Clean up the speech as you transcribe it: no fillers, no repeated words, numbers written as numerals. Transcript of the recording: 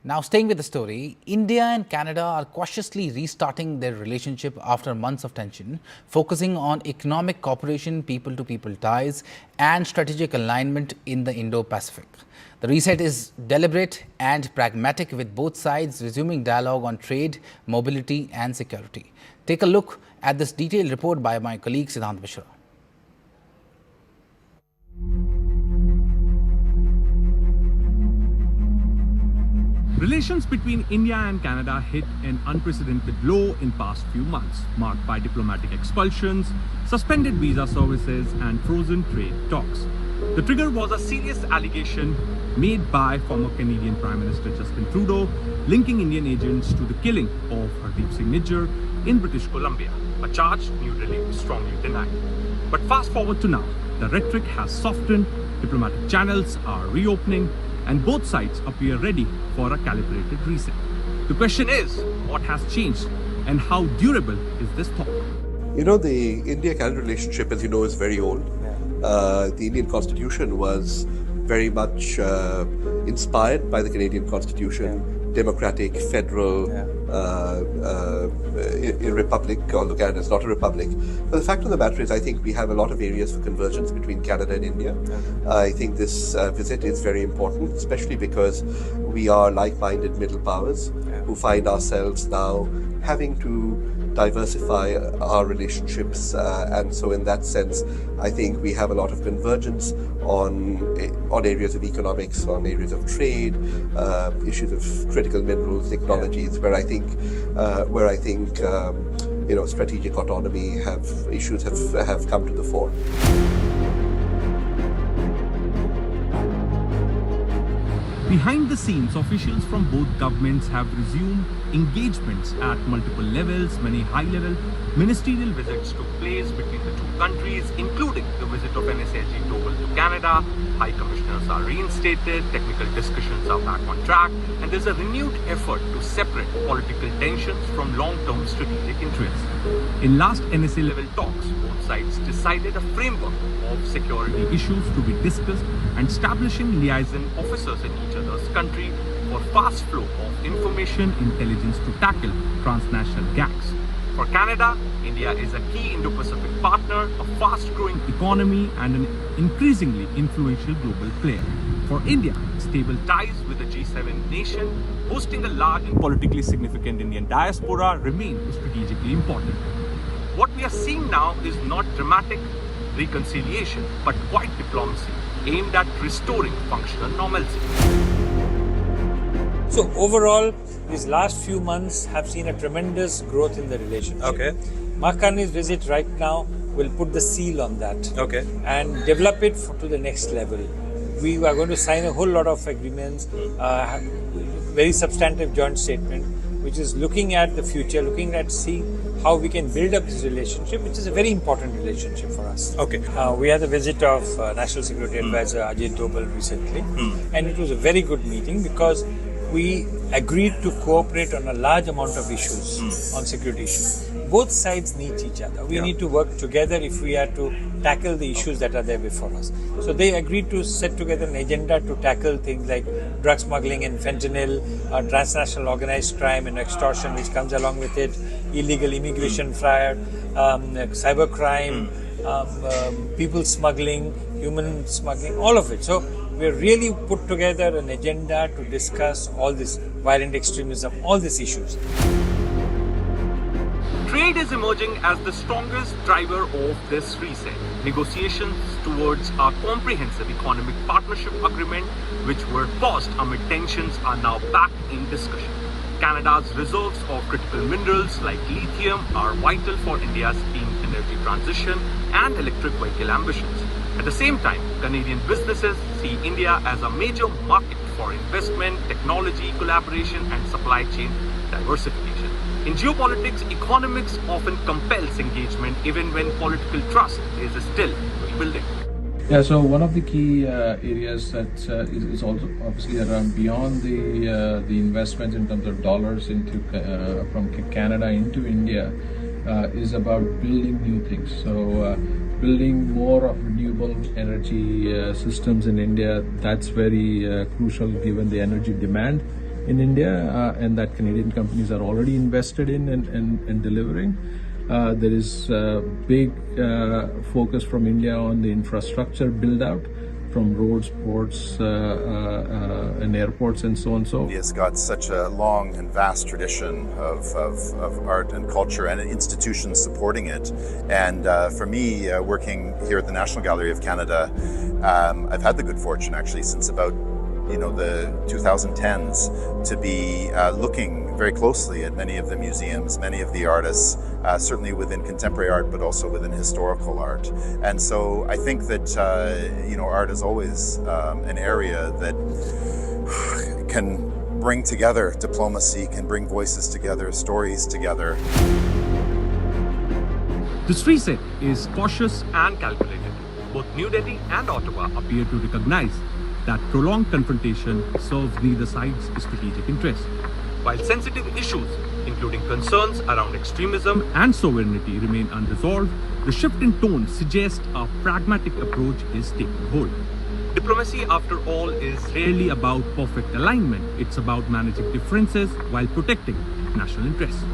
Now, staying with the story, India and Canada are cautiously restarting their relationship after months of tension, focusing on economic cooperation, people-to-people ties, and strategic alignment in the Indo-Pacific. The reset is deliberate and pragmatic, with both sides resuming dialogue on trade, mobility, and security. Take a look at this detailed report by my colleague Siddhant Mishra. Relations between India and Canada hit an unprecedented low in past few months, marked by diplomatic expulsions, suspended visa services, and frozen trade talks. The trigger was a serious allegation made by former Canadian Prime Minister Justin Trudeau, linking Indian agents to the killing of Hardeep Singh Nijjar in British Columbia, a charge New Delhi strongly denied. But fast forward to now, the rhetoric has softened, diplomatic channels are reopening, and both sides appear ready for a calibrated reset. The question is, what has changed and how durable is this talk? You know, the India-Canada relationship, as you know, is very old. The Indian Constitution was very much inspired by the Canadian Constitution, democratic, federal, a republic, although Canada is not a republic. But the fact of the matter is, I think we have a lot of areas for convergence between Canada and India. I think this visit is very important, especially because we are like-minded middle powers who find ourselves now having to diversify our relationships, and so in that sense I think we have a lot of convergence on areas of economics, on areas of trade, issues of critical minerals, technologies, where I think you know, strategic autonomy have come to the fore. Behind the scenes, officials from both governments have resumed engagements at multiple levels. Many high-level ministerial visits took place between the two countries, including the visit of NSAG Global to Canada. High commissioners are reinstated, technical discussions are back on track, and there's a renewed effort to separate political tensions from long-term strategic interests. In last NSA-level talks, both sides decided a framework of security issues to be discussed and establishing liaison officers in each other's country for fast flow of information intelligence to tackle transnational gangs. For Canada, India is a key Indo-Pacific partner, a fast-growing economy, and an increasingly influential global player. For India, stable ties with the G7 nation, hosting a large and politically significant Indian diaspora remain strategically important. What we are seeing now is not dramatic reconciliation, but quiet diplomacy aimed at restoring functional normalcy. So overall, these last few months have seen a tremendous growth in the relationship. Okay. Mark Carney's visit right now will put the seal on that. Okay. And develop it to the next level. We are going to sign a whole lot of agreements, very substantive joint statement, which is looking at the future, looking at seeing how we can build up this relationship, which is a very important relationship for us. Okay. We had the visit of National Security Advisor Ajit Doval recently, and it was a very good meeting because we agreed to cooperate on a large amount of issues, on security issues. Both sides need each other. We need to work together if we are to tackle the issues that are there before us. So they agreed to set together an agenda to tackle things like drug smuggling and fentanyl, transnational organized crime and extortion, which comes along with it, illegal immigration fraud, cyber crime, people smuggling, human smuggling, all of it. So we're really put together an agenda to discuss all this, violent extremism, all these issues. Trade is emerging as the strongest driver of this reset. Negotiations towards a comprehensive economic partnership agreement, which were paused amid tensions, are now back in discussion. Canada's reserves of critical minerals like lithium are vital for India's clean energy transition and electric vehicle ambitions. At the same time, Canadian businesses see India as a major market for investment, technology collaboration, and supply chain diversification. In geopolitics, economics often compels engagement even when political trust is still rebuilding. Yeah, so one of the key areas that is also obviously around beyond the investments in terms of dollars into from Canada into India is about building new things. So building more of renewable energy systems in India, that's very crucial given the energy demand in India, and that Canadian companies are already invested in and delivering. There is big focus from India on the infrastructure build-out, from roads, ports, and airports, and so on. So India's got such a long and vast tradition of art and culture and institutions supporting it. And for me, working here at the National Gallery of Canada, I've had the good fortune actually since about the 2010s to be looking very closely at many of the museums, many of the artists, certainly within contemporary art, but also within historical art. And so I think that art is always an area that can bring together diplomacy, can bring voices together, stories together. This reset is cautious and calculated. Both New Delhi and Ottawa appear to recognize that prolonged confrontation serves neither side's strategic interest. While sensitive issues, including concerns around extremism and sovereignty, remain unresolved, the shift in tone suggests a pragmatic approach is taking hold. Diplomacy, after all, is rarely about perfect alignment. It's about managing differences while protecting national interests.